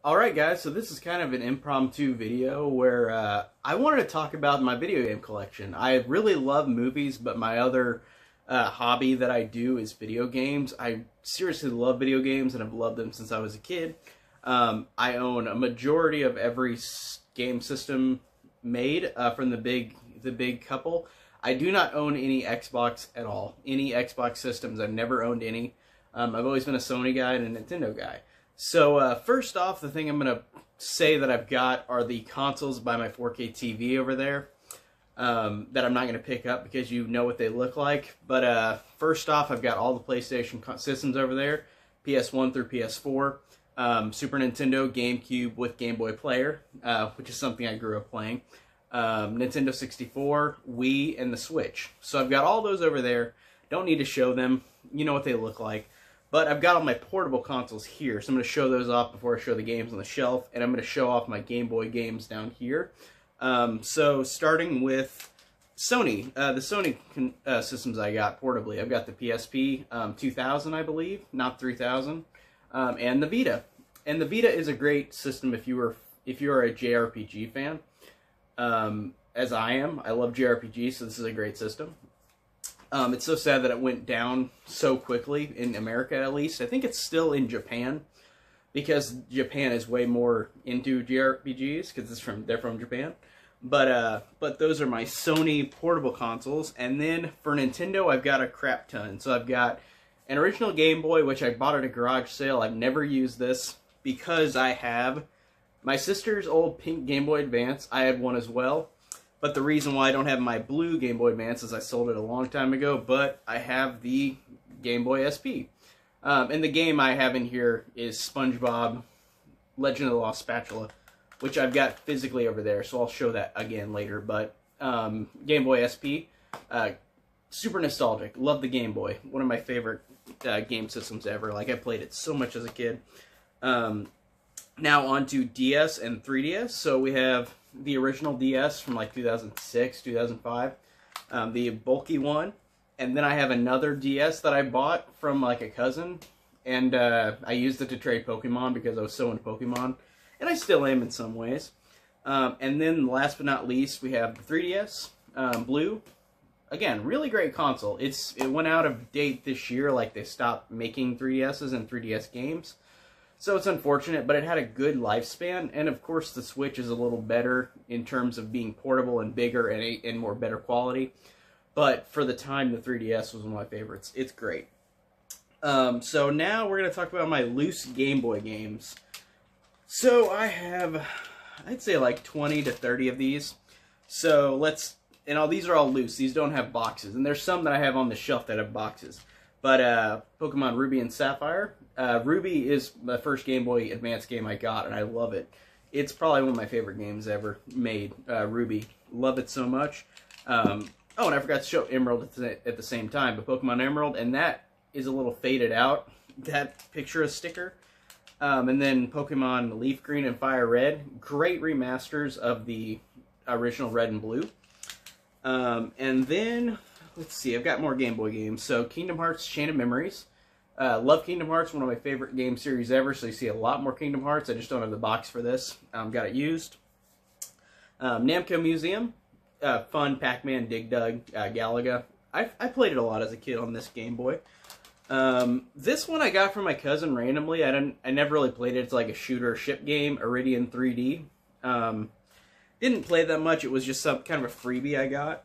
Alright guys, so this is kind of an impromptu video where I wanted to talk about my video game collection. I really love movies, but my other hobby that I do is video games. I seriously love video games and I've loved them since I was a kid. I own a majority of every game system made from the big couple. I do not own any Xbox at all. Any Xbox systems, I've never owned any. I've always been a Sony guy and a Nintendo guy. So first off, the thing I'm going to say that I've got are the consoles by my 4K TV over there that I'm not going to pick up because you know what they look like. But first off, I've got all the PlayStation systems over there, PS1 through PS4, Super Nintendo, GameCube with Game Boy Player, which is something I grew up playing, Nintendo 64, Wii, and the Switch. So I've got all those over there. Don't need to show them. You know what they look like. But I've got all my portable consoles here, so I'm going to show those off before I show the games on the shelf, and I'm going to show off my Game Boy games down here. So starting with Sony, the Sony systems I got portably. I've got the PSP 2000, I believe, not 3000, and the Vita. And the Vita is a great system if you are a JRPG fan, as I am. I love JRPGs, so this is a great system. It's so sad that it went down so quickly, in America at least. I think it's still in Japan, because Japan is way more into JRPGs, because they're from Japan. But those are my Sony portable consoles, and then for Nintendo, I've got a crap ton. So I've got an original Game Boy, which I bought at a garage sale. I've never used this, because I have my sister's old pink Game Boy Advance. I had one as well. But the reason why I don't have my blue Game Boy Advance is I sold it a long time ago, but I have the Game Boy SP. And the game I have in here is SpongeBob Legend of the Lost Spatula, which I've got physically over there, so I'll show that again later. But Game Boy SP, super nostalgic. Love the Game Boy. One of my favorite game systems ever. Like, I played it so much as a kid. Now on to DS and 3DS. So we have the original DS from like 2006, 2005, the bulky one, and then I have another DS that I bought from like a cousin, and I used it to trade Pokemon because I was so into Pokemon, and I still am in some ways. And then last but not least, we have the 3DS, Blue. Again, really great console. It went out of date this year, like they stopped making 3DSs and 3DS games. So it's unfortunate, but it had a good lifespan, and of course the Switch is a little better in terms of being portable and bigger and more better quality. But for the time, the 3DS was one of my favorites. It's great. So now we're going to talk about my loose Game Boy games. So I have, I'd say like 20 to 30 of these. So these are all loose. These don't have boxes, and there's some that I have on the shelf that have boxes. But Pokemon Ruby and Sapphire. Ruby is the first Game Boy Advance game I got, and I love it. It's probably one of my favorite games ever made, Ruby. Love it so much. Oh, and I forgot to show Emerald at the same time, but Pokemon Emerald, and that is a little faded out, that picture sticker. And then Pokemon Leaf Green and Fire Red. Great remasters of the original Red and Blue. And then, let's see, I've got more Game Boy games. So Kingdom Hearts Chain of Memories. Love Kingdom Hearts, one of my favorite game series ever, so you see a lot more Kingdom Hearts. I just don't have the box for this. Got it used. Namco Museum, fun, Pac-Man, Dig Dug, Galaga. I played it a lot as a kid on this Game Boy. This one I got from my cousin randomly. I never really played it. It's like a shooter ship game, Iridian 3D. Didn't play that much. It was just some kind of a freebie I got.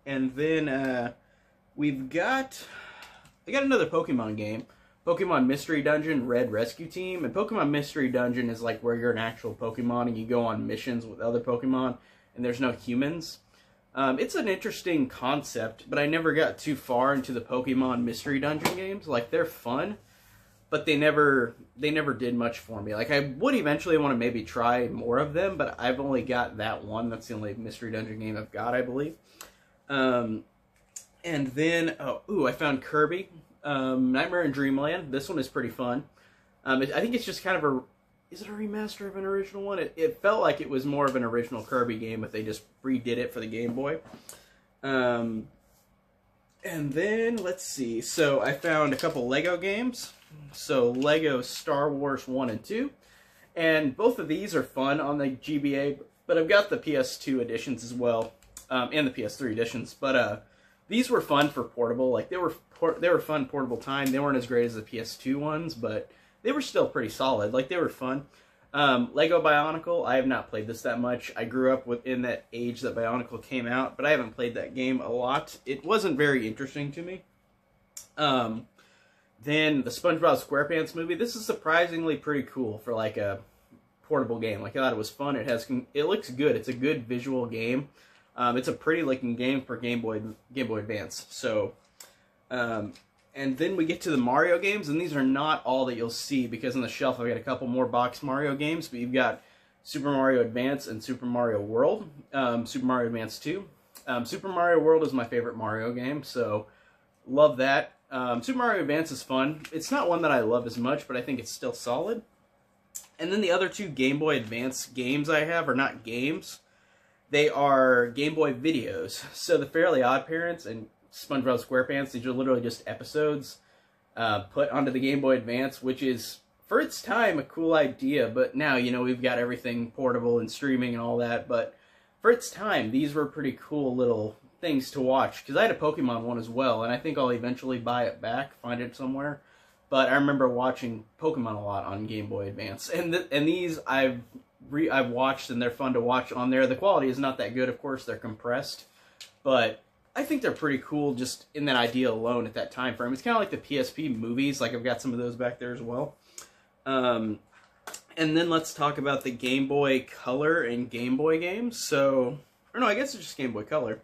And then I got another Pokemon game, Pokemon Mystery Dungeon Red Rescue Team, and Pokemon Mystery Dungeon is like where you're an actual Pokemon and you go on missions with other Pokemon, and there's no humans. It's an interesting concept, but I never got too far into the Pokemon Mystery Dungeon games. Like, they're fun, but they never did much for me. Like, I would eventually want to maybe try more of them, but I've only got that one. That's the only Mystery Dungeon game I've got, I believe. And then, I found Kirby, Nightmare in Dreamland. This one is pretty fun. I think it's just kind of is it a remaster of an original one? It felt like it was more of an original Kirby game, but they just redid it for the Game Boy. And then, let's see, so I found a couple Lego games. So Lego Star Wars 1 and 2, And both of these are fun on the GBA, but I've got the PS2 editions as well, and the PS3 editions. But these were fun for portable. Like they were fun portable time. They weren't as great as the PS2 ones, but they were still pretty solid. Like they were fun. Lego Bionicle, I have not played this that much. I grew up within that age that Bionicle came out, but I haven't played that game a lot. It wasn't very interesting to me. Then the SpongeBob SquarePants movie. This is surprisingly pretty cool for like a portable game. Like I thought it was fun. It looks good. It's a good visual game. It's a pretty looking game for Game Boy Advance. So, and then we get to the Mario games, and these are not all that you'll see because on the shelf I've got a couple more box Mario games, but you've got Super Mario Advance and Super Mario World, Super Mario Advance 2. Super Mario World is my favorite Mario game, so love that. Super Mario Advance is fun. It's not one that I love as much, but I think it's still solid. And then the other two Game Boy Advance games I have are not games. They are Game Boy videos. So the Fairly Odd Parents and SpongeBob SquarePants, these are literally just episodes put onto the Game Boy Advance, which is, for its time, a cool idea. But now, you know, we've got everything portable and streaming and all that. But for its time, these were pretty cool little things to watch. Because I had a Pokemon one as well, and I think I'll eventually buy it back, find it somewhere. But I remember watching Pokemon a lot on Game Boy Advance. And these I've watched, and they're fun to watch on there. The quality is not that good, of course. They're compressed. But I think they're pretty cool just in that idea alone at that time frame. It's kind of like the PSP movies. Like I've got some of those back there as well. And then let's talk about the Game Boy Color and Game Boy games. So, or no, I guess it's just Game Boy Color.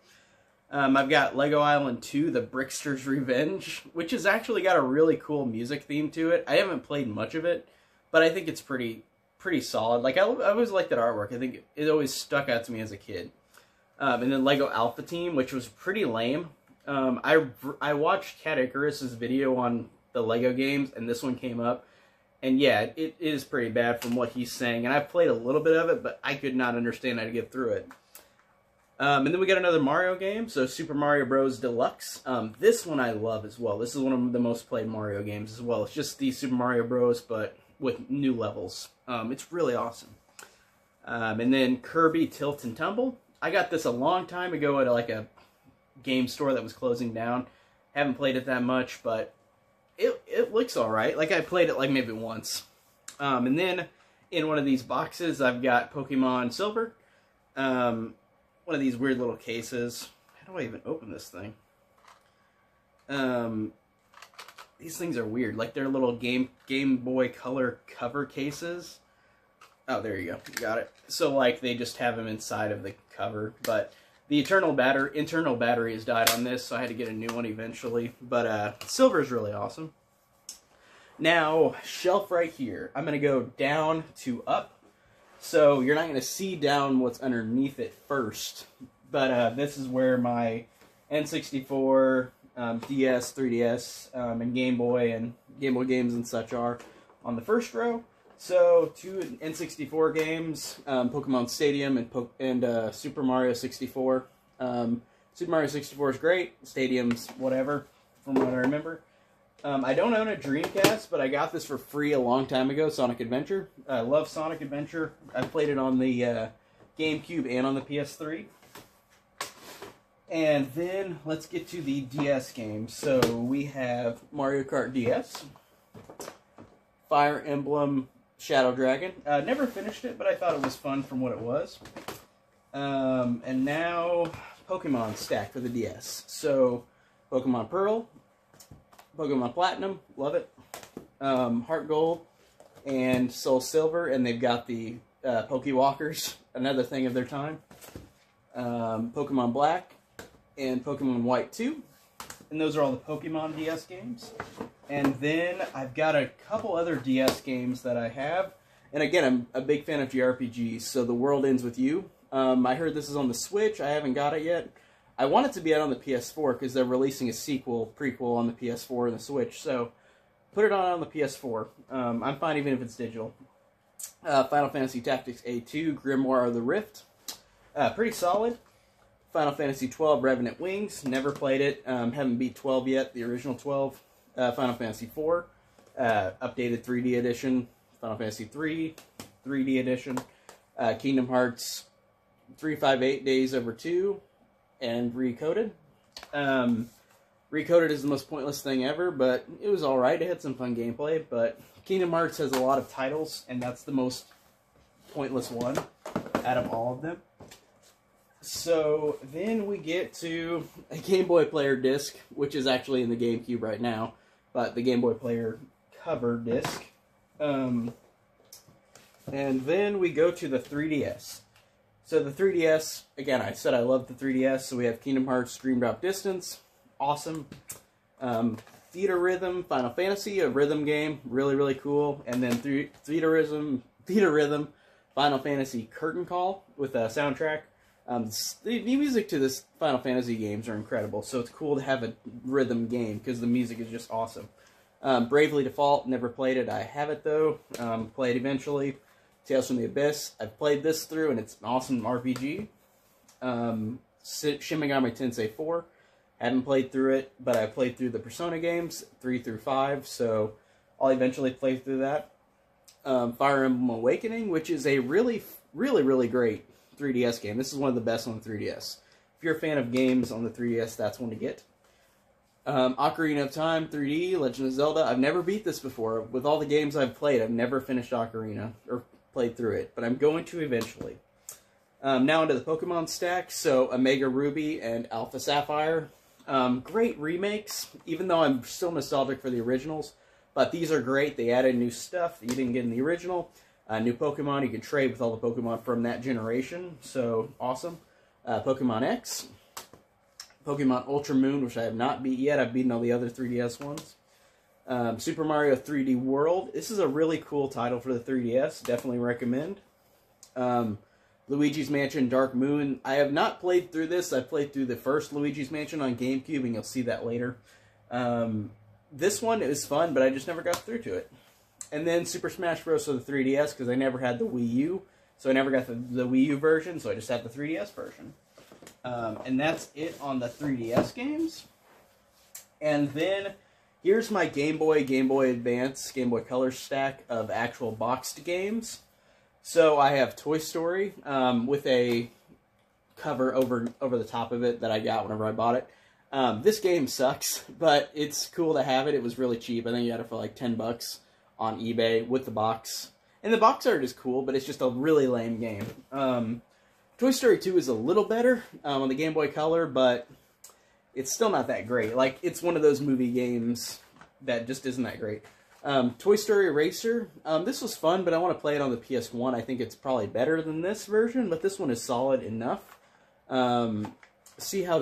I've got Lego Island 2, The Brickster's Revenge, which has actually got a really cool music theme to it. I haven't played much of it, but I think it's pretty solid. Like I always liked that artwork. I think it always stuck out to me as a kid. And then Lego Alpha Team, which was pretty lame. I watched Cat Icarus's video on the Lego games, and this one came up. And yeah, it is pretty bad from what he's saying. And I've played a little bit of it, but I could not understand how to get through it. And then we got another Mario game, so Super Mario Bros. Deluxe. This one I love as well. This is one of the most played Mario games as well. It's just the Super Mario Bros., but with new levels. It's really awesome. And then Kirby Tilt and Tumble. I got this a long time ago at like a game store that was closing down. Haven't played it that much, but it looks alright. Like I played it like maybe once. And then in one of these boxes I've got Pokemon Silver. One of these weird little cases. How do I even open this thing? These things are weird. Like they're little Game Boy Color cover cases. Oh, there you go. Got it. So, like, they just have them inside of the cover. But the internal battery has died on this, so I had to get a new one eventually. But silver is really awesome. Now, shelf right here. I'm going to go down to up. So, you're not going to see down what's underneath it first. But this is where my N64, DS, 3DS, and Game Boy games and such are on the first row. So, two N64 games, Pokemon Stadium and Super Mario 64. Super Mario 64 is great. Stadium's whatever, from what I remember. I don't own a Dreamcast, but I got this for free a long time ago, Sonic Adventure. I love Sonic Adventure. I played it on the GameCube and on the PS3. And then, let's get to the DS games. So, we have Mario Kart DS, Fire Emblem Shadow Dragon. Never finished it, but I thought it was fun from what it was. And now, Pokemon stack for the DS. So, Pokemon Pearl, Pokemon Platinum, love it. Heart Gold, and Soul Silver, and they've got the Pokewalkers, another thing of their time. Pokemon Black, and Pokemon White 2. And those are all the Pokemon DS games. And then I've got a couple other DS games that I have. And again, I'm a big fan of JRPGs, so The World Ends With You. I heard this is on the Switch. I haven't got it yet. I want it to be out on the PS4 because they're releasing a prequel on the PS4 and the Switch. So put it on the PS4. I'm fine even if it's digital. Final Fantasy Tactics A2, Grimoire of the Rift. Pretty solid. Final Fantasy 12, Revenant Wings. Never played it. Haven't beat 12 yet, the original 12. Final Fantasy 4, updated 3D edition. Final Fantasy 3, 3D edition. Kingdom Hearts 358 Days Over 2 and Recoded. Recoded is the most pointless thing ever, but it was alright. It had some fun gameplay, but Kingdom Hearts has a lot of titles, and that's the most pointless one out of all of them. So then we get to a Game Boy Player disc, which is actually in the GameCube right now, but the Game Boy Player cover disc. And then we go to the 3DS. So the 3DS, again, I said I love the 3DS, so we have Kingdom Hearts Dream Drop Distance, awesome. Theater Rhythm, Final Fantasy, a rhythm game, really, really cool. And then Theater Rhythm, Final Fantasy Curtain Call with a soundtrack. The music to this Final Fantasy games are incredible, so it's cool to have a rhythm game because the music is just awesome. Bravely Default, never played it. I have it though. Play it eventually. Tales from the Abyss, I've played this through and it's an awesome RPG. Shin Megami Tensei 4, haven't played through it, but I played through the Persona games 3 through 5, so I'll eventually play through that. Fire Emblem Awakening, which is a really, really, really great 3DS game. This is one of the best on the 3DS. If you're a fan of games on the 3DS, that's one to get. Ocarina of Time 3D, Legend of Zelda. I've never beat this before. With all the games I've played, I've never finished Ocarina, or played through it, but I'm going to eventually. Now into the Pokemon stack, so Omega Ruby and Alpha Sapphire. Great remakes, even though I'm still nostalgic for the originals, but these are great. They added new stuff that you didn't get in the original. New Pokemon, you can trade with all the Pokemon from that generation, so awesome. Pokemon X. Pokemon Ultra Moon, which I have not beat yet. I've beaten all the other 3DS ones. Super Mario 3D World. This is a really cool title for the 3DS. Definitely recommend. Luigi's Mansion Dark Moon. I have not played through this. I played through the first Luigi's Mansion on GameCube, and you'll see that later. This one is fun, but I just never got through to it. And then Super Smash Bros. For the 3DS, because I never had the Wii U. So I never got the Wii U version, so I just had the 3DS version. And that's it on the 3DS games. And then here's my Game Boy, Game Boy Advance, Game Boy Color stack of actual boxed games. So I have Toy Story with a cover over the top of it that I got whenever I bought it. This game sucks, but it's cool to have it. It was really cheap. I think you got it for like $10 on eBay with the box. And the box art is cool, but it's just a really lame game. Toy Story 2 is a little better on the Game Boy Color, but it's still not that great. Like, it's one of those movie games that just isn't that great. Toy Story Racer. This was fun, but I want to play it on the PS1. I think it's probably better than this version, but this one is solid enough. See how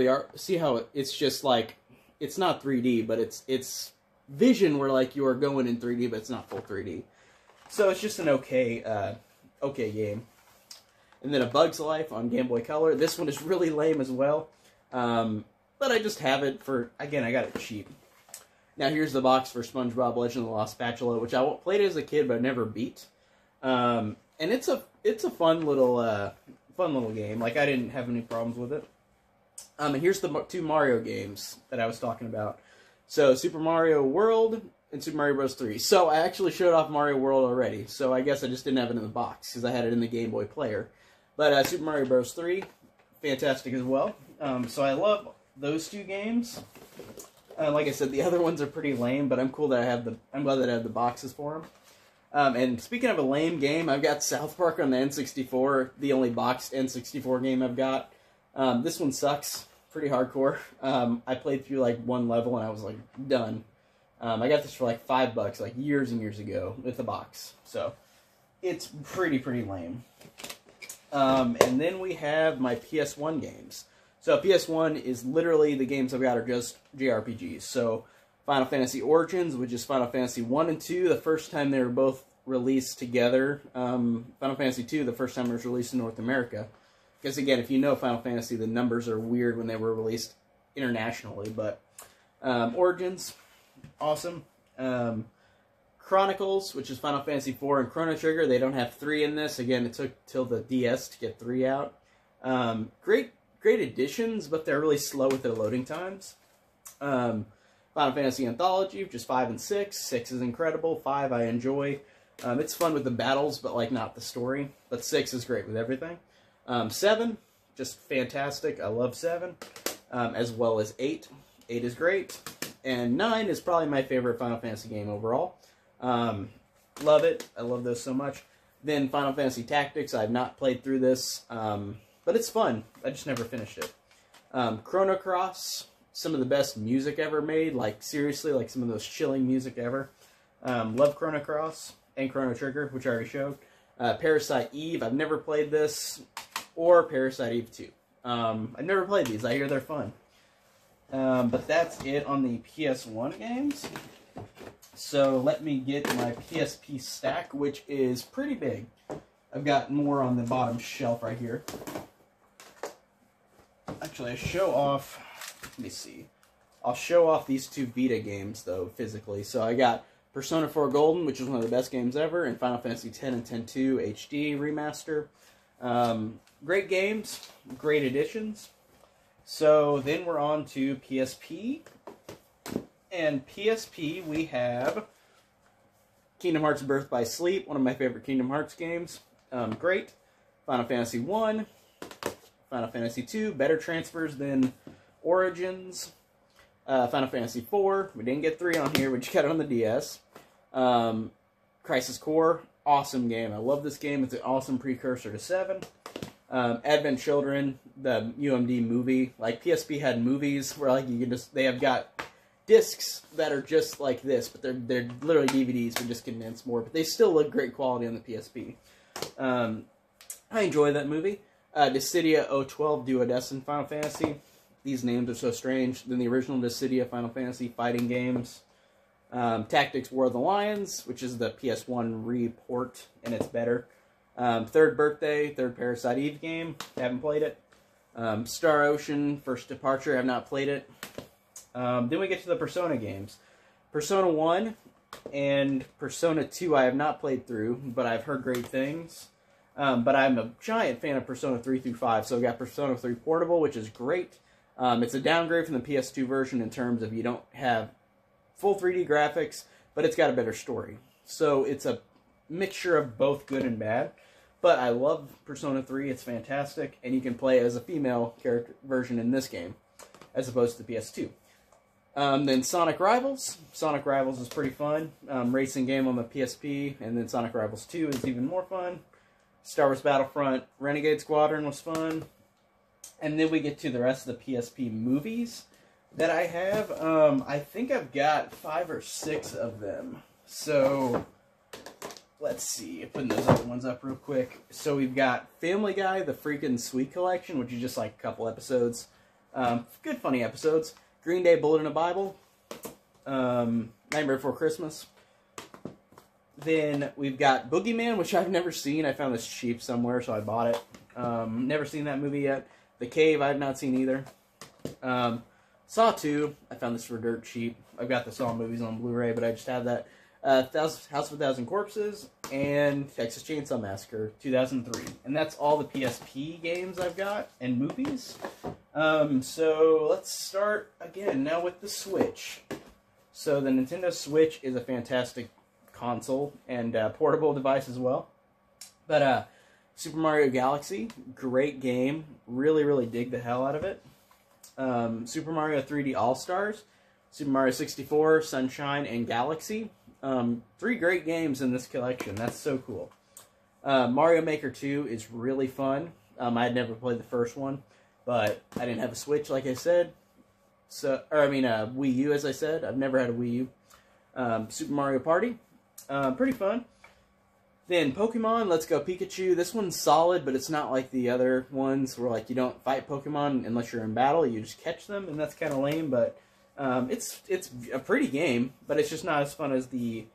it's just like, it's not 3D, but it's vision where like you are going in 3D, but it's not full 3D. So it's just an okay game. And then A Bug's Life on Game Boy Color. This one is really lame as well. But I just have it for, again, I got it cheap. Now here's the box for SpongeBob Legend of the Lost Spatula, which I played as a kid but never beat. And it's a fun little game. Like, I didn't have any problems with it. And here's the two Mario games that I was talking about. So Super Mario World and Super Mario Bros. 3. So I actually showed off Mario World already. So I guess I just didn't have it in the box because I had it in the Game Boy Player. But Super Mario Bros. 3, fantastic as well. So I love those two games. Like I said, the other ones are pretty lame, but I'm glad that I have the boxes for them. And speaking of a lame game, I've got South Park on the N64, the only boxed N64 game I've got. This one sucks, pretty hardcore. I played through like one level and I was like done. I got this for like $5, like years and years ago with the box. So it's pretty lame. And then we have my PS1 games. So PS1 is literally, the games I've got are just JRPGs. So Final Fantasy Origins, which is Final Fantasy 1 and 2, the first time they were both released together. Final Fantasy 2, the first time it was released in North America. Because again, if you know Final Fantasy, the numbers are weird when they were released internationally. But Origins, awesome. Chronicles, which is Final Fantasy 4 and Chrono Trigger. They don't have 3 in this. Again, it took till the DS to get 3 out. Great additions, but they're really slow with their loading times. Final Fantasy Anthology, which is 5 and 6. 6 is incredible. 5 I enjoy. It's fun with the battles, but like not the story. But 6 is great with everything. 7, just fantastic. I love 7, as well as 8. 8 is great. And 9 is probably my favorite Final Fantasy game overall. Love it. I love those so much. Then Final Fantasy Tactics. I've not played through this, but it's fun. I just never finished it. Chrono Cross. Some of the best music ever made. Like, seriously, like some of those chilling music ever. Love Chrono Cross and Chrono Trigger, which I already showed. Parasite Eve. I've never played this. Or Parasite Eve 2. I've never played these. I hear they're fun. But that's it on the PS1 games. So let me get my PSP stack, which is pretty big. I've got more on the bottom shelf right here. Actually, I show off, let me see. I'll show off these 2 Vita games, though, physically. So I got Persona 4 Golden, which is one of the best games ever, and Final Fantasy X and X-2 HD Remaster. Great games, great additions. So then we're on to PSP. And PSP, we have Kingdom Hearts Birth by Sleep, one of my favorite Kingdom Hearts games. Great. Final Fantasy 1. Final Fantasy 2. Better transfers than Origins. Final Fantasy 4. We didn't get 3 on here, we just got it on the DS. Crisis Core. Awesome game. I love this game. It's an awesome precursor to 7. Advent Children, the UMD movie. Like, PSP had movies where, like, you can just, they have got discs that are just like this, but they're literally DVDs, but just condensed more. But they still look great quality on the PSP. I enjoy that movie. Dissidia 012 Duodecim Final Fantasy. These names are so strange. Then the original Dissidia Final Fantasy fighting games. Tactics War of the Lions, which is the PS1 report, and it's better. Third Parasite Eve game. Haven't played it. Star Ocean First Departure. Have not played it. Then we get to the Persona games. Persona 1 and Persona 2 I have not played through, but I've heard great things. But I'm a giant fan of Persona 3 through 5, so I've got Persona 3 Portable, which is great. It's a downgrade from the PS2 version in terms of you don't have full 3D graphics, but it's got a better story. So it's a mixture of both good and bad. But I love Persona 3, it's fantastic, and you can play as a female character version in this game, as opposed to the PS2. Then Sonic Rivals. Sonic Rivals is pretty fun. Racing game on the PSP, and then Sonic Rivals 2 is even more fun. Star Wars Battlefront Renegade Squadron was fun. And then we get to the rest of the PSP movies that I have. I think I've got 5 or 6 of them. So, let's see. I'm putting those other ones up real quick. So we've got Family Guy, the Freakin' Sweet Collection, which is just like a couple episodes. Good, funny episodes. Green Day, Bullet in a Bible. Nightmare Before Christmas. Then we've got Boogeyman, which I've never seen. I found this cheap somewhere, so I bought it. Never seen that movie yet. The Cave, I've not seen either. Saw 2, I found this for dirt cheap. I've got the Saw movies on Blu-ray, but I just have that. House of a Thousand Corpses, and Texas Chainsaw Massacre 2003. And that's all the PSP games I've got, and movies. So let's start again now with the Switch. So the Nintendo Switch is a fantastic console and portable device as well. But Super Mario Galaxy, great game. Really, really dig the hell out of it. Super Mario 3D All-Stars, Super Mario 64, Sunshine, and Galaxy. 3 great games in this collection. That's so cool. Mario Maker 2 is really fun. I had never played the first one, but I didn't have a Switch, like I said. So, Wii U, as I said. I've never had a Wii U. Super Mario Party, pretty fun. Then Pokemon Let's Go Pikachu. This one's solid, but it's not like the other ones where like you don't fight Pokemon unless you're in battle. You just catch them, and that's kind of lame. But it's a pretty game, but it's just not as fun as the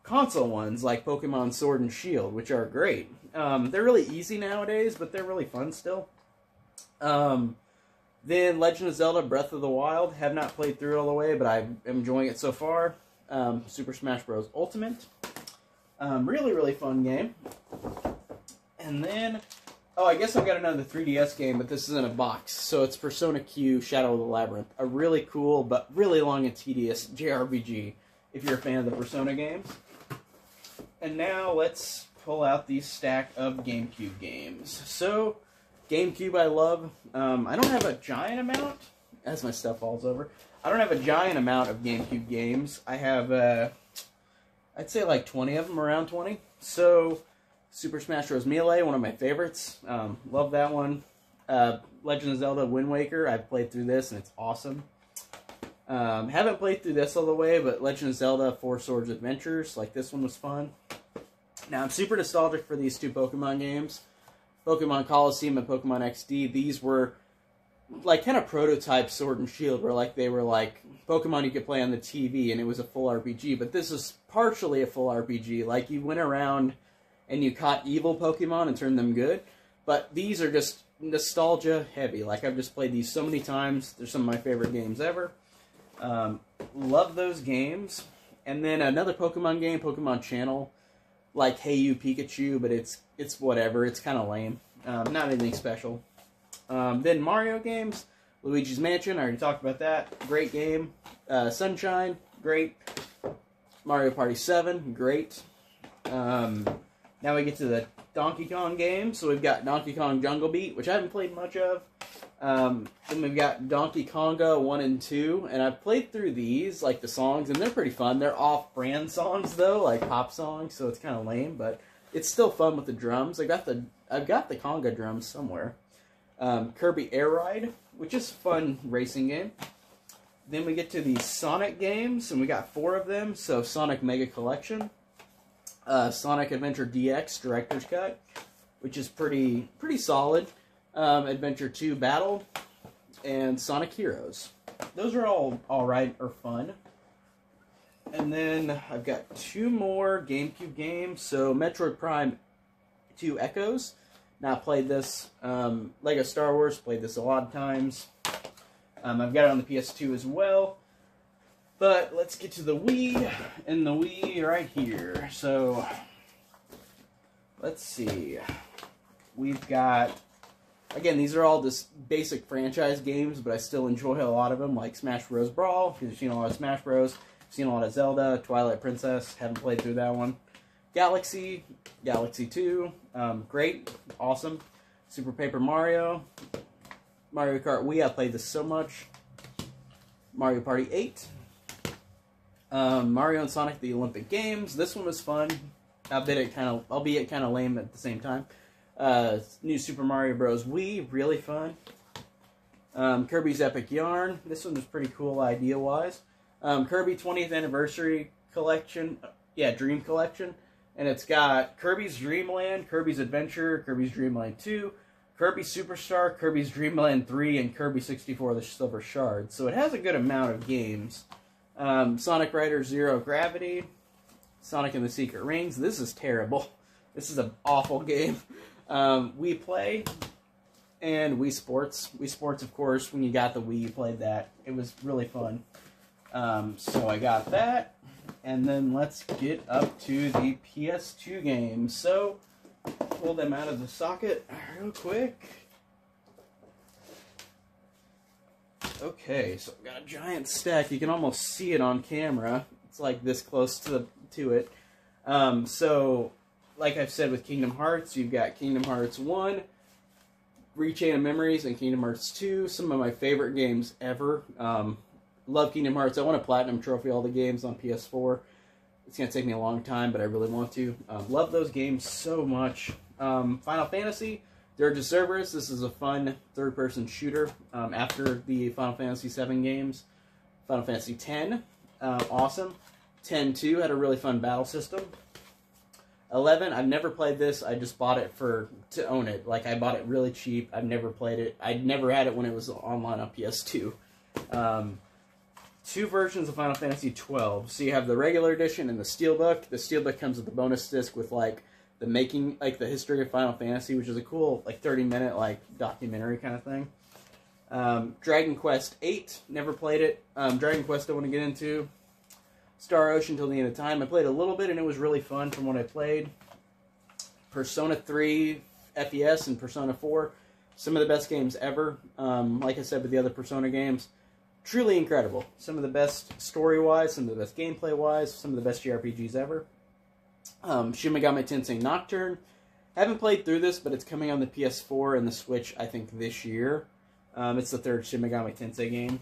console ones like Pokemon Sword and Shield, which are great. They're really easy nowadays, but they're really fun still. Then Legend of Zelda Breath of the Wild. Have not played through it all the way, but I'm enjoying it so far. Super Smash Bros. Ultimate. Really, really fun game. And then, oh, I guess I've got another 3DS game, but this is in a box. So it's Persona Q Shadow of the Labyrinth. A really cool, but really long and tedious JRPG, if you're a fan of the Persona games. And now let's pull out the stack of GameCube games. So, GameCube I love. I don't have a giant amount, as my stuff falls over. I don't have a giant amount of GameCube games. I have, I'd say like 20 of them, around 20. So, Super Smash Bros. Melee, one of my favorites. Love that one. Legend of Zelda Wind Waker, I've played through this and it's awesome. Haven't played through this all the way, but Legend of Zelda Four Swords Adventures, like this one was fun. Now, I'm super nostalgic for these two Pokemon games. Pokemon Coliseum and Pokemon XD. These were like kind of prototype Sword and Shield, where like they were like Pokemon you could play on the TV and it was a full RPG, but this is partially a full RPG. Like you went around and you caught evil Pokemon and turned them good, but these are just nostalgia heavy. Like I've just played these so many times. They're some of my favorite games ever. Love those games. And then another Pokemon game, Pokemon Channel, like Hey You Pikachu, but it's whatever. It's kind of lame. Not anything special. Then Mario games, Luigi's Mansion, I already talked about that. Great game. Sunshine, great. Mario Party 7, great. Now we get to the Donkey Kong games. So we've got Donkey Kong Jungle Beat, which I haven't played much of. Then we've got Donkey Konga 1 and 2, and I've played through these, like the songs, and they're pretty fun. They're off-brand songs though, like pop songs, so it's kind of lame, but it's still fun with the drums. I've got the Konga drums somewhere. Kirby Air Ride, which is a fun racing game. Then we get to the Sonic games, and we got 4 of them. So Sonic Mega Collection, Sonic Adventure DX Director's Cut, which is pretty solid. Adventure 2 Battle, and Sonic Heroes. Those are all alright or fun. And then I've got 2 more GameCube games. So Metroid Prime 2 Echoes. Now I played this. Lego Star Wars, played this a lot of times. I've got it on the PS2 as well. But let's get to the Wii, and the Wii right here. So, let's see. We've got, again, these are all just basic franchise games, but I still enjoy a lot of them, like Smash Bros. Brawl, because you've seen a lot of Smash Bros. Seen a lot of Zelda, Twilight Princess, haven't played through that one. Galaxy 2, great, awesome. Super Paper Mario, Mario Kart Wii, I played this so much. Mario Party 8, Mario and Sonic the Olympic Games, this one was fun, albeit kind of lame at the same time. New Super Mario Bros. Wii, really fun. Kirby's Epic Yarn, this one was pretty cool idea-wise. Kirby 20th Anniversary Collection, Dream Collection, and it's got Kirby's Dream Land, Kirby's Adventure, Kirby's Dream Land 2, Kirby Superstar, Kirby's Dream Land 3, and Kirby 64 The Silver Shard. So it has a good amount of games. Sonic Riders Zero Gravity, Sonic and the Secret Rings. This is terrible. This is an awful game. Wii Play and Wii Sports. Wii Sports, of course, when you got the Wii, you played that. It was really fun. So I got that. And then let's get up to the PS2 games. So, pull them out of the socket real quick. Okay, so I've got a giant stack. You can almost see it on camera. It's like this close to it. So, like I've said with Kingdom Hearts, you've got Kingdom Hearts 1, Rechain of Memories, and Kingdom Hearts 2. Some of my favorite games ever. Love Kingdom Hearts. I want to Platinum Trophy all the games on PS4. It's going to take me a long time, but I really want to. Love those games so much. Final Fantasy, Dirge of Cerberus. This is a fun third-person shooter after the Final Fantasy VII games. Final Fantasy X, awesome. 10-2 had a really fun battle system. 11, I've never played this. I just bought it to own it. Like, I bought it really cheap. I've never played it. I'd never had it when it was online on PS2. 2 versions of Final Fantasy 12. So you have the regular edition and the Steelbook. The Steelbook comes with the bonus disc with, like, the history of Final Fantasy, which is a cool, like, 30-minute, like, documentary kind of thing. Dragon Quest 8, never played it. Dragon Quest I want to get into. Star Ocean Till the End of Time. I played a little bit, and it was really fun from what I played. Persona 3 FES and Persona 4. Some of the best games ever. Like I said with the other Persona games. Truly incredible. Some of the best story-wise, some of the best gameplay-wise, some of the best JRPGs ever. Shin Megami Tensei Nocturne. Haven't played through this, but it's coming on the PS4 and the Switch, I think, this year. It's the third Shin Megami Tensei game.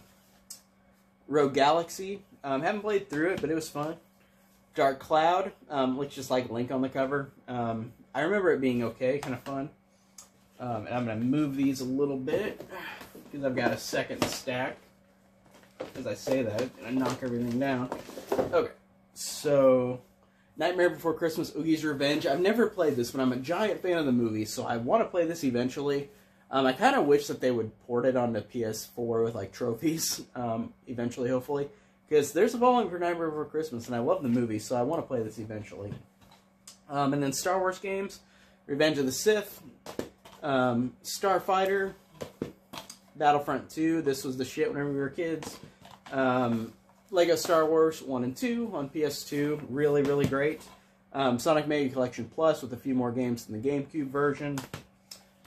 Rogue Galaxy. Haven't played through it, but it was fun. Dark Cloud. Looks just like Link on the cover. I remember it being okay, kind of fun. And I'm going to move these a little bit, because I've got a second stack. As I say that, I knock everything down. Okay, so Nightmare Before Christmas, Oogie's Revenge. I've never played this, but I'm a giant fan of the movie, so I want to play this eventually. I kind of wish that they would port it onto PS4 with, like, trophies, eventually, hopefully. Because there's a following for Nightmare Before Christmas, and I love the movie, so I want to play this eventually. And then Star Wars games, Revenge of the Sith, Starfighter, Battlefront 2, this was the shit whenever we were kids. Lego Star Wars 1 and 2 on PS2, really, really great. Sonic Mega Collection Plus with a few more games than the GameCube version.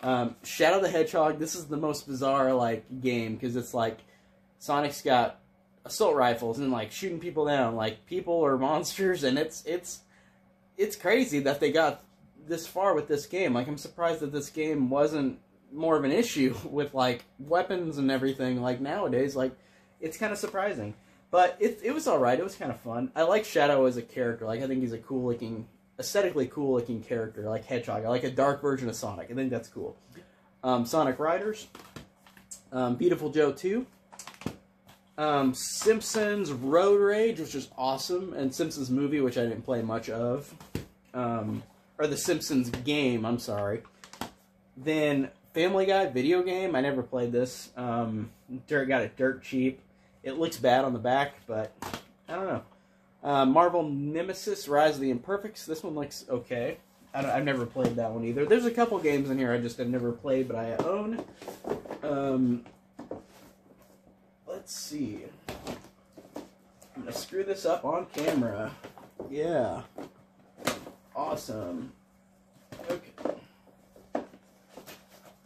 Shadow the Hedgehog, this is the most bizarre, like, game, because it's like, Sonic's got assault rifles and, like, shooting people down, like, people or monsters, and it's crazy that they got this far with this game. Like, I'm surprised that this game wasn't more of an issue with, like, weapons and everything, like, nowadays. Like, it's kind of surprising. But it was alright, it was kind of fun. I like Shadow as a character. Like, I think he's a cool-looking, aesthetically cool-looking character, like Hedgehog. I like a dark version of Sonic. I think that's cool. Sonic Riders. Beautiful Joe 2. Simpsons Road Rage, which is awesome. And Simpsons Movie, which I didn't play much of. Or the Simpsons game, I'm sorry. Then Family Guy video game. I never played this. Got it dirt cheap. It looks bad on the back, but I don't know. Marvel Nemesis Rise of the Imperfects. This one looks okay. I've never played that one either. There's a couple games in here I just have never played, but I own. Let's see. I'm going to screw this up on camera. Yeah. Awesome. Okay.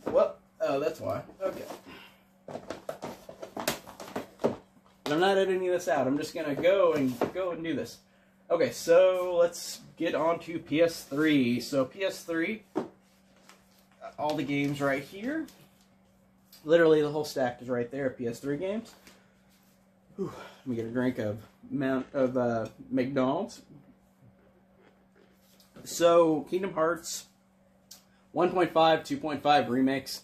Well, oh, that's why. Okay. I'm not editing this out. I'm just gonna go and do this. Okay, so let's get on to PS3. So PS3, all the games right here. Literally the whole stack is right there. PS3 games. Whew, let me get a drink of McDonald's. So Kingdom Hearts 1.5, 2.5 remix.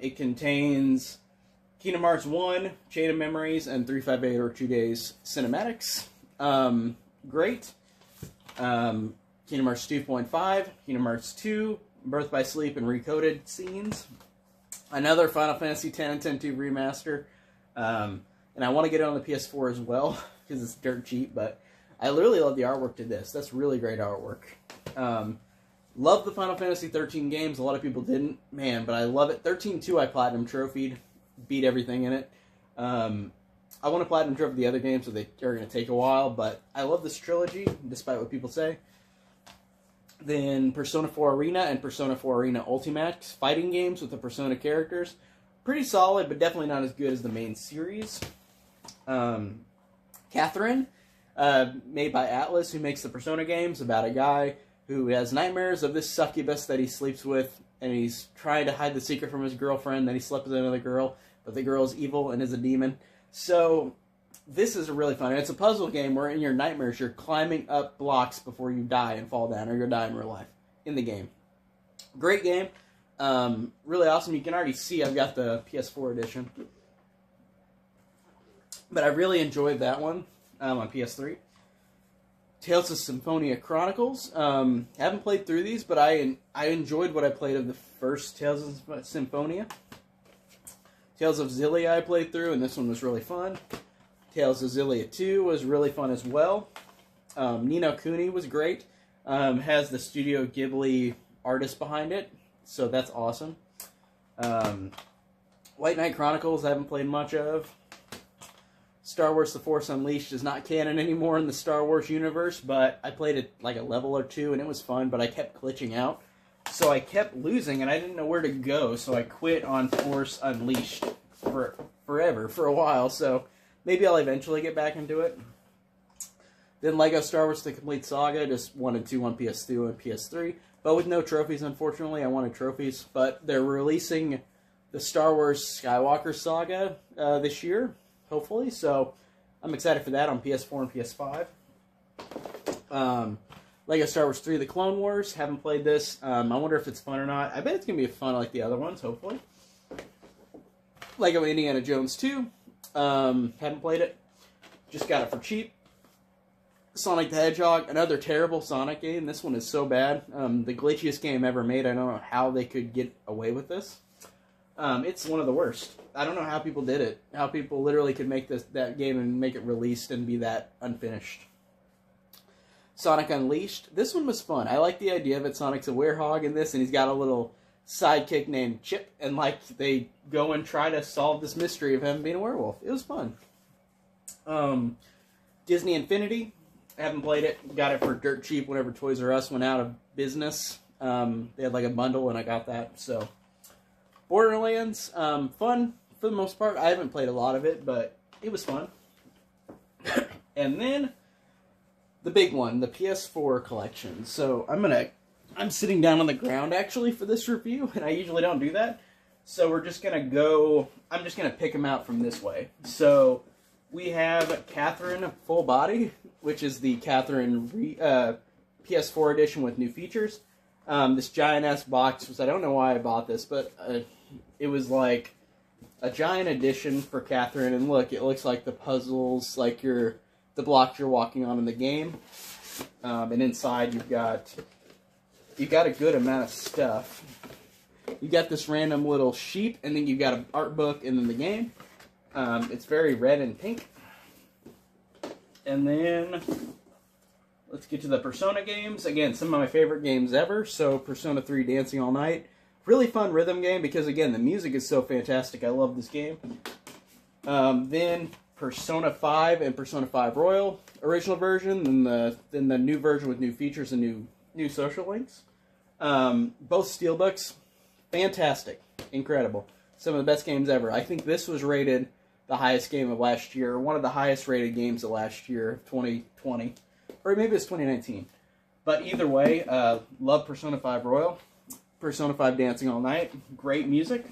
It contains Kingdom Hearts 1, Chain of Memories, and 358 or 2 Days cinematics. Great. Kingdom Hearts 2.5, Kingdom Hearts 2, Birth by Sleep and Recoded scenes. Another Final Fantasy X and X-2 remaster. And I want to get it on the PS4 as well, because it's dirt cheap, but I literally love the artwork to this. That's really great artwork. Love the Final Fantasy 13 games. A lot of people didn't. Man, but I love it. 13-2 I Platinum Trophied. Beat everything in it. I want to Platinum Trophy the other games, so they are going to take a while, but I love this trilogy, despite what people say. Then Persona 4 Arena and Persona 4 Arena Ultimax, fighting games with the Persona characters. Pretty solid, but definitely not as good as the main series. Catherine, made by Atlas, who makes the Persona games, about a guy who has nightmares of this succubus that he sleeps with, and he's trying to hide the secret from his girlfriend that he slept with another girl, but the girl is evil and is a demon. So, this is really fun. It's a puzzle game where in your nightmares you're climbing up blocks before you die and fall down, or you'll die in real life in the game. Great game. Really awesome. You can already see I've got the PS4 edition. But I really enjoyed that one on PS3. Tales of Symphonia Chronicles. Haven't played through these, but I enjoyed what I played of the first Tales of Symphonia. Tales of Xillia I played through, and this one was really fun. Tales of Xillia 2 was really fun as well. Ni no Kuni was great. Has the Studio Ghibli artist behind it, so that's awesome. White Knight Chronicles I haven't played much of. Star Wars The Force Unleashed is not canon anymore in the Star Wars universe, but I played it like a level or two, and it was fun, but I kept glitching out. So I kept losing, and I didn't know where to go, so I quit on Force Unleashed for a while, so maybe I'll eventually get back into it. Then Lego Star Wars The Complete Saga, just 1 and 2 on PS2 and PS3. But with no trophies, unfortunately. I wanted trophies. But they're releasing the Star Wars Skywalker Saga this year, hopefully. So I'm excited for that on PS4 and PS5. Lego Star Wars 3 The Clone Wars. Haven't played this. I wonder if it's fun or not. I bet it's going to be fun like the other ones, hopefully. Lego Indiana Jones 2. Haven't played it. Just got it for cheap. Sonic the Hedgehog, another terrible Sonic game. This one is so bad. The glitchiest game ever made. I don't know how they could get away with this. It's one of the worst. I don't know how people did it. How people literally could make that game and make it released and be that unfinished. Sonic Unleashed. This one was fun. I like the idea of it. Sonic's a werehog in this, and he's got a little sidekick named Chip, and like they go and try to solve this mystery of him being a werewolf. It was fun. Disney Infinity. I haven't played it. Got it for dirt cheap whenever Toys R Us went out of business. They had like a bundle, and I got that. So, Borderlands, fun for the most part. I haven't played a lot of it, but it was fun. And then the big one, the PS4 collection. So I'm sitting down on the ground actually for this review, and I usually don't do that. So we're just gonna go. I'm just gonna pick them out from this way. So we have Catherine Full Body, which is the Catherine PS4 edition with new features. This giant-ass box was, I don't know why I bought this, but it was like a giant edition for Catherine. And look, it looks like the puzzles, like the blocks you're walking on in the game. And inside you've got a good amount of stuff. You got this random little sheep, and then you got an art book, and then the game. It's very red and pink. And then let's get to the Persona games. Again, some of my favorite games ever. So Persona 3 Dancing All Night. Really fun rhythm game because, again, the music is so fantastic. I love this game. Then Persona 5 and Persona 5 Royal original version. Then the new version with new features and new social links. Both steelbooks. Fantastic. Incredible. Some of the best games ever. I think this was rated the highest game of last year, one of the highest rated games of last year, 2020, or maybe it's 2019. But either way, love Persona 5 Royal, Persona 5 Dancing All Night, great music.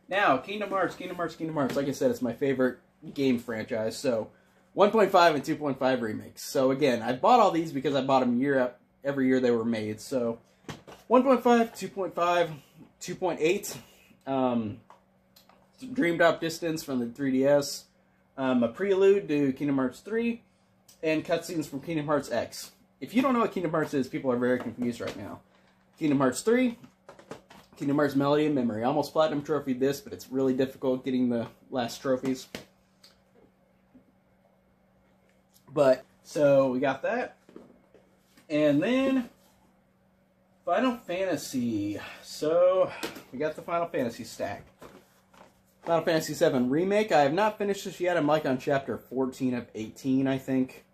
Now, Kingdom Hearts. Like I said, it's my favorite game franchise. So, 1.5 and 2.5 remakes. So again, I bought all these because I bought them every year they were made. So, 1.5, 2.5, 2.8. Dream Drop Distance from the 3DS, a prelude to Kingdom Hearts 3, and cutscenes from Kingdom Hearts X. If you don't know what Kingdom Hearts is, people are very confused right now. Kingdom Hearts 3, Kingdom Hearts Melody and Memory. I almost Platinum Trophied this, but it's really difficult getting the last trophies. But, so we got that. And then Final Fantasy. So, we got the Final Fantasy stack. Final Fantasy VII Remake. I have not finished this yet. I'm like on chapter 14 of 18, I think.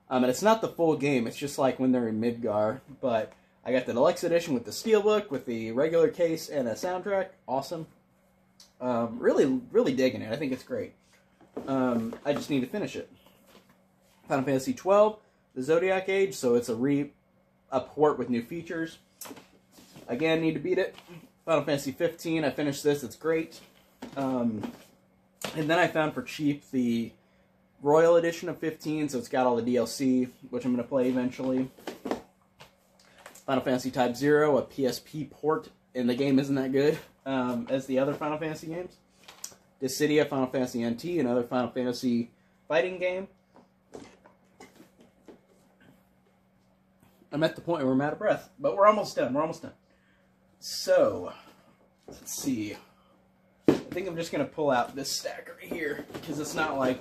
And it's not the full game. It's just like when they're in Midgar. But I got the deluxe edition with the steelbook, with the regular case, and a soundtrack. Awesome. Really, really digging it. I think it's great. I just need to finish it. Final Fantasy XII, the Zodiac Age. So it's a port with new features. Again, need to beat it. Final Fantasy 15. I finished this. It's great. And then I found for cheap the Royal Edition of 15, so it's got all the DLC, which I'm going to play eventually. Final Fantasy Type 0, a PSP port, and the game isn't that good as the other Final Fantasy games. Dissidia, Final Fantasy NT, another Final Fantasy fighting game. I'm at the point where I'm out of breath, but we're almost done. So, let's see. I think I'm just going to pull out this stack right here, because it's not like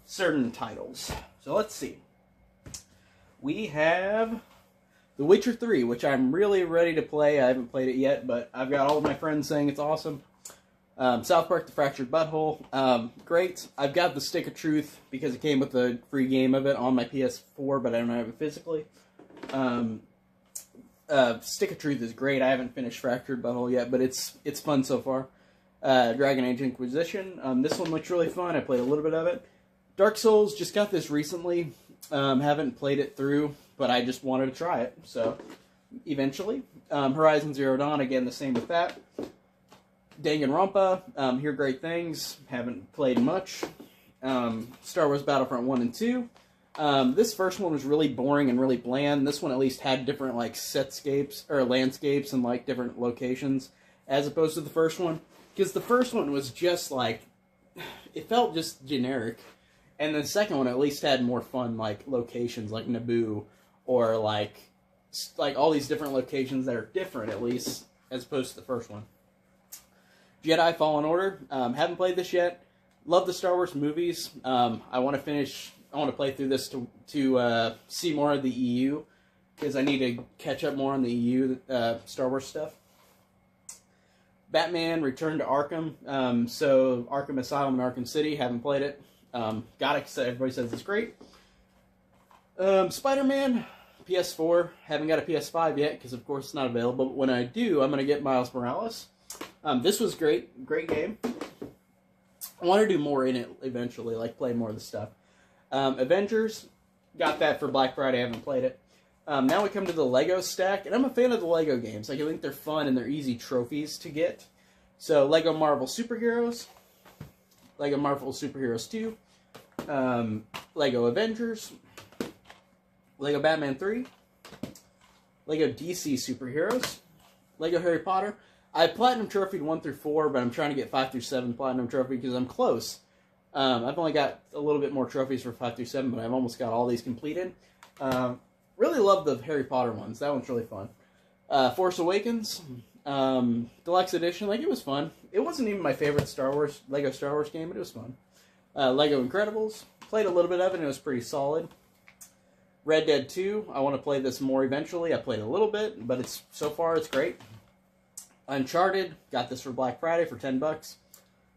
certain titles. So let's see. We have The Witcher 3, which I'm really ready to play. I haven't played it yet, but I've got all of my friends saying it's awesome. South Park: The Fractured Butthole, great. I've got the Stick of Truth, because it came with a free game of it on my PS4, but I don't have it physically. Stick of Truth is great. I haven't finished Fractured Butthole yet, but it's fun so far. Dragon Age Inquisition. This one looks really fun. I played a little bit of it. Dark Souls, just got this recently. Haven't played it through, but I just wanted to try it, so eventually. Horizon Zero Dawn, again, the same with that. Danganronpa, hear great things, haven't played much. Star Wars Battlefront 1 and 2. This first one was really boring and really bland. This one at least had different, like, setscapes, or landscapes and, like, different locations, as opposed to the first one. Because the first one was just, like, it felt just generic. And the second one at least had more fun, like, locations, like Naboo, or, like all these different locations that are different, at least, as opposed to the first one. Jedi Fallen Order, haven't played this yet. Love the Star Wars movies. I want to play through this to see more of the EU, because I need to catch up more on the EU Star Wars stuff. Batman Return to Arkham. So Arkham Asylum and Arkham City, haven't played it. Got it because everybody says it's great. Spider-Man, PS4. Haven't got a PS5 yet because, of course, it's not available. But when I do, I'm going to get Miles Morales. This was great. Great game. I want to do more in it eventually, like play more of the stuff. Avengers, got that for Black Friday. I haven't played it. Now we come to the Lego stack, and I'm a fan of the Lego games. Like, I think they're fun and they're easy trophies to get. So, Lego Marvel Superheroes, Lego Marvel Superheroes 2, Lego Avengers, Lego Batman 3, Lego DC Superheroes, Lego Harry Potter. I Platinum Trophied 1 through 4, but I'm trying to get 5 through 7 Platinum Trophy because I'm close. I've only got a little bit more trophies for 5 through 7, but I've almost got all these completed. Really love the Harry Potter ones. That one's really fun. Force Awakens, Deluxe Edition. Like, it was fun. It wasn't even my favorite Lego Star Wars game, but it was fun. Lego Incredibles. Played a little bit of it, and it was pretty solid. Red Dead 2. I want to play this more eventually. I played a little bit, but so far it's great. Uncharted. Got this for Black Friday for $10.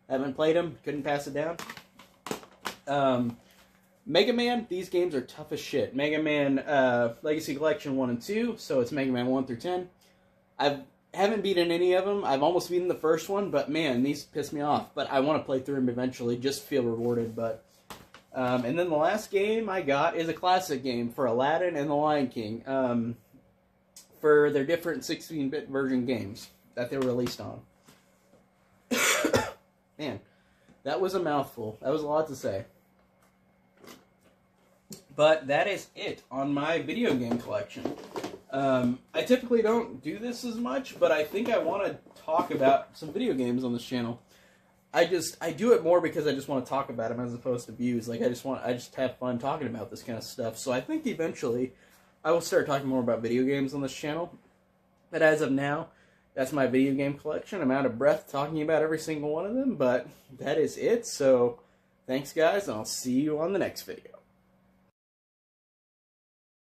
Haven't played them. Couldn't pass it down. Mega Man, these games are tough as shit. Mega Man Legacy Collection 1 and 2, so it's Mega Man 1 through 10. I haven't beaten any of them. I've almost beaten the first one, but man, these piss me off. But I want to play through them eventually, just to feel rewarded. But and then the last game I got is a classic game for Aladdin and The Lion King, for their different 16-bit version games that they were released on. Man, that was a mouthful. That was a lot to say. But that is it on my video game collection. I typically don't do this as much, but I think I want to talk about some video games on this channel. I do it more because I just want to talk about them as opposed to views. Like, I just have fun talking about this kind of stuff. So I think eventually I will start talking more about video games on this channel. But as of now, that's my video game collection. I'm out of breath talking about every single one of them, but that is it. So thanks, guys, and I'll see you on the next video.